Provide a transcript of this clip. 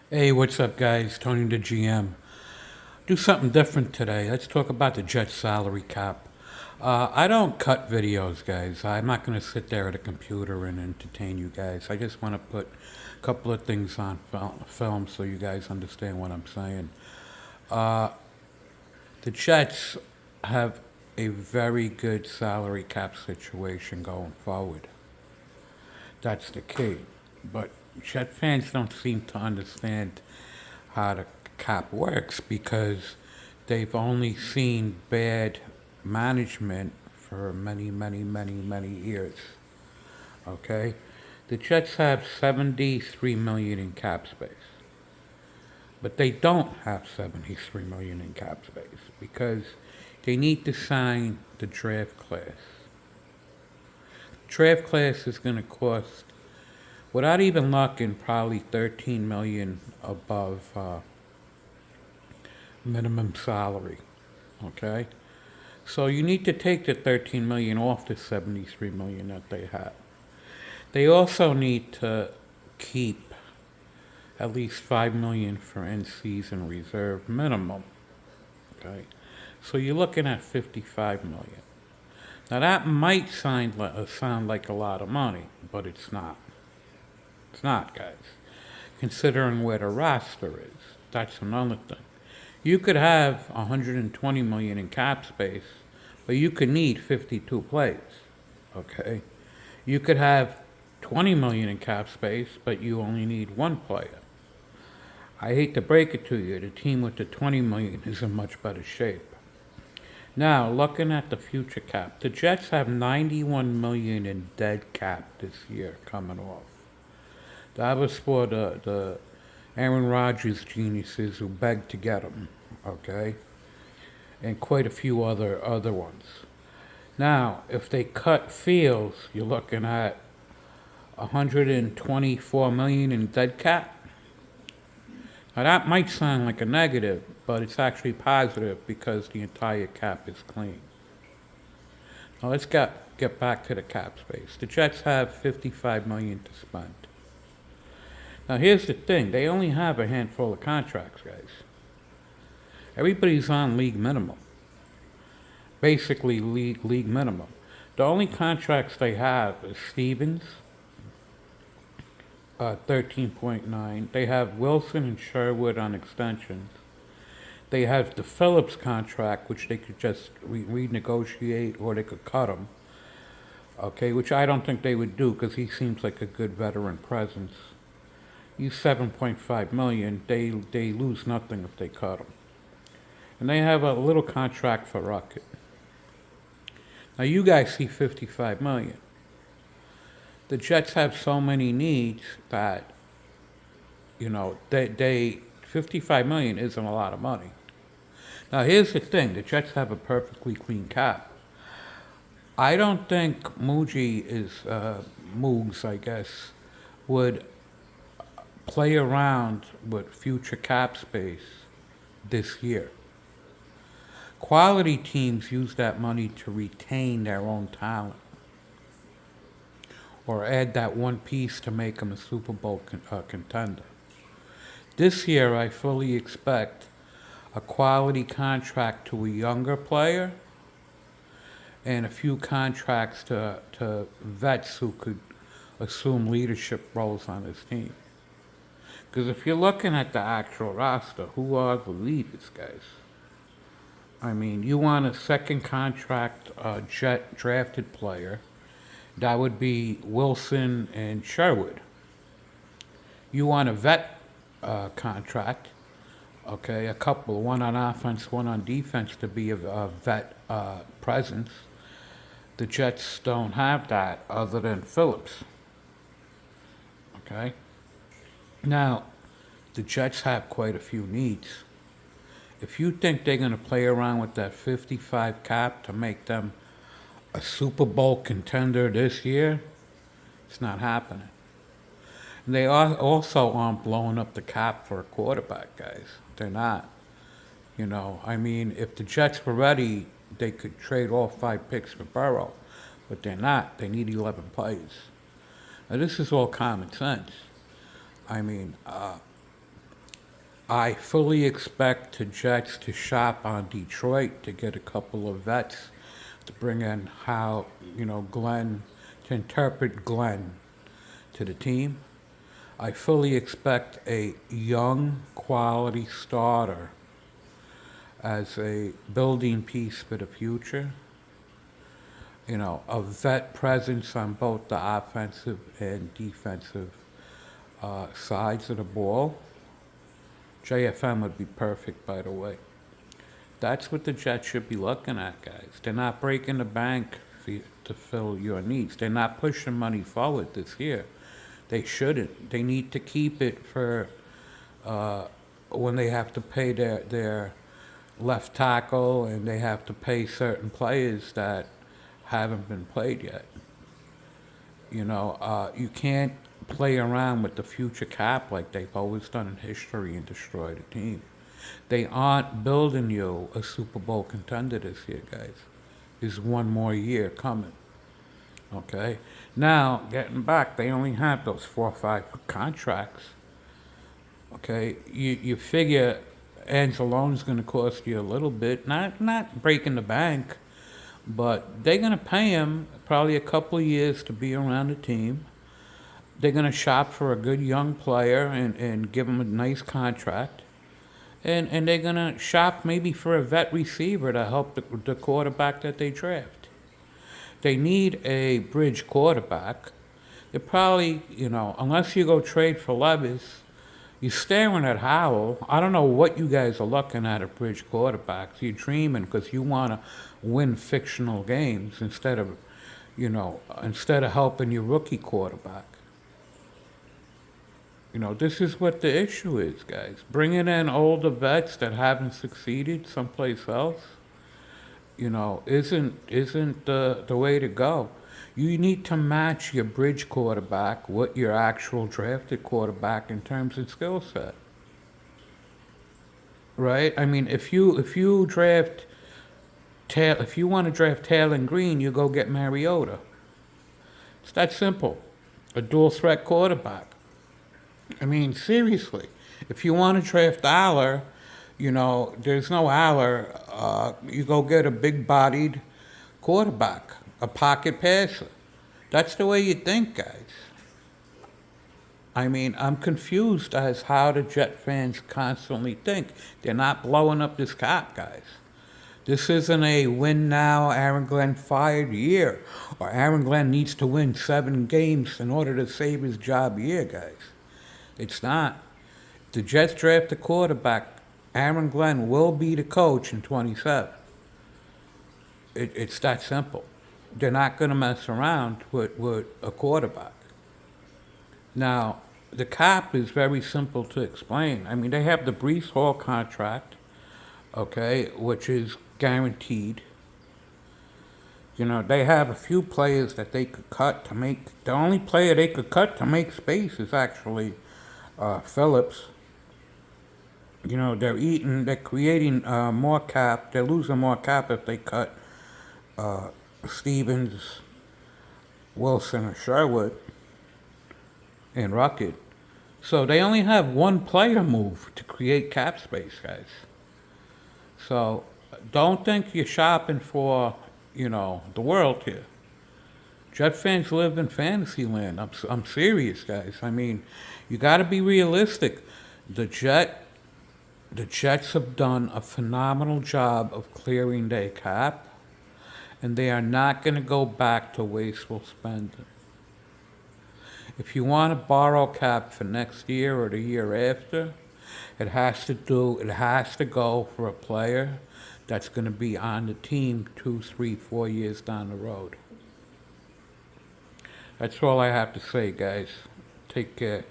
Hey, what's up, guys? Tony the GM. Do something different today. Let's talk about the Jets salary cap. I don't cut videos, guys. I'm not going to sit there at a computer and entertain you guys. I just want to put a couple of things on film so you guys understand what I'm saying. The Jets have a very good salary cap situation going forward. That's the key. But Jet fans don't seem to understand how the cap works because they've only seen bad management for many, many, many, many years. Okay? The Jets have 73 million in cap space. But they don't have 73 million in cap space because they need to sign the draft class. Draft class is going to cost, without even looking, probably 13 million above minimum salary. Okay? So you need to take the 13 million off the 73 million that they have. They also need to keep at least 5 million for in-season reserve minimum. Okay? So you're looking at 55 million. Now that might sound like a lot of money, but it's not. It's not, guys. Considering where the roster is, that's another thing. You could have 120 million in cap space, but you could need 52 players. Okay? You could have 20 million in cap space, but you only need one player. I hate to break it to you, the team with the 20 million is in much better shape. Now, looking at the future cap, the Jets have 91 million in dead cap this year coming off. That was for the Aaron Rodgers geniuses who begged to get him, okay? And quite a few other ones. Now, if they cut Fields, you're looking at 124 million in dead cap. Now that might sound like a negative, but it's actually positive because the entire cap is clean. Now let's get back to the cap space. The Jets have 55 million to spend. Now here's the thing: they only have a handful of contracts, guys. Everybody's on league minimum, basically league minimum. The only contracts they have is Stevens, 13.9. They have Wilson and Sherwood on extensions. They have the Phillips contract, which they could just renegotiate or they could cut him. Okay, which I don't think they would do because he seems like a good veteran presence. He's 7.5 million. They lose nothing if they cut him. And they have a little contract for Rocket. Now you guys see 55 million. The Jets have so many needs that they 55 million isn't a lot of money. Now here's the thing: the Jets have a perfectly clean cap. I don't think Moogs, I guess, would play around with future cap space this year. Quality teams use that money to retain their own talent or add that one piece to make them a Super Bowl contender. This year, I fully expect a quality contract to a younger player and a few contracts to vets who could assume leadership roles on his team. Because if you're looking at the actual roster, who are the leaders, guys? I mean, you want a second contract Jet drafted player. That would be Wilson and Sherwood. You want a vet contract, okay, a couple, one on offense, one on defense to be a vet presence. The Jets don't have that other than Phillips, okay? Now, the Jets have quite a few needs. If you think they're going to play around with that 55 cap to make them a Super Bowl contender this year, it's not happening. And they also aren't blowing up the cap for a quarterback, guys. They're not. I mean, if the Jets were ready, they could trade all 5 picks for Burrow, but they're not. They need 11 players. Now, this is all common sense. I mean, I fully expect the Jets to shop on Detroit to get a couple of vets to bring in Glenn, to interpret Glenn to the team. I fully expect a young, quality starter as a building piece for the future. A vet presence on both the offensive and defensive sides of the ball. JFM would be perfect, by the way. That's what the Jets should be looking at, guys. They're not breaking the bank to fill your needs. They're not pushing money forward this year. They shouldn't. They need to keep it for when they have to pay their left tackle and they have to pay certain players that haven't been played yet. You can't play around with the future cap like they've always done in history and destroy the team. They aren't building you a Super Bowl contender this year, guys. There's one more year coming. Okay? Now, getting back, they only have those 4 or 5 contracts. Okay? You figure Anzalone's going to cost you a little bit, not breaking the bank, but they're going to pay him probably a couple of years to be around the team. They're going to shop for a good young player and give him a nice contract. And they're going to shop maybe for a vet receiver to help the quarterback that they draft. They need a bridge quarterback. They probably, unless you go trade for Levis, you're staring at Howell. I don't know what you guys are looking at bridge quarterbacks. You're dreaming because you want to win fictional games instead of helping your rookie quarterback. This is what the issue is, guys. Bringing in older vets that haven't succeeded someplace else, isn't the way to go. You need to match your bridge quarterback with your actual drafted quarterback in terms of skill set. Right? I mean, if you want to draft Taylor Green, you go get Mariota. It's that simple. A dual threat quarterback. I mean, seriously. If you want to draft Aller, there's no Aller. You go get a big-bodied quarterback, a pocket passer. That's the way you think, guys. I mean, I'm confused as how the Jet fans constantly think. They're not blowing up this cap, guys. This isn't a win now, Aaron Glenn fired year, or Aaron Glenn needs to win 7 games in order to save his job year, guys. It's not. The Jets draft a quarterback. Aaron Glenn will be the coach in 27. It's that simple. They're not going to mess around with a quarterback. Now, the cap is very simple to explain. I mean, they have the Breece Hall contract, okay, which is guaranteed. They have a few players that they could cut to make. The only player they could cut to make space is actually Phillips. They're creating more cap. They're losing more cap if they cut Stevens, Wilson, or Sherwood, and Ruckett. So they only have one player move to create cap space, guys. So don't think you're shopping for, the world here. Jet fans live in fantasy land. I'm serious, guys. I mean, you got to be realistic. The Jets have done a phenomenal job of clearing their cap, and they are not going to go back to wasteful spending. If you want to borrow cap for next year or the year after, it has to go for a player that's going to be on the team 2, 3, 4 years down the road. That's all I have to say, guys. Take care.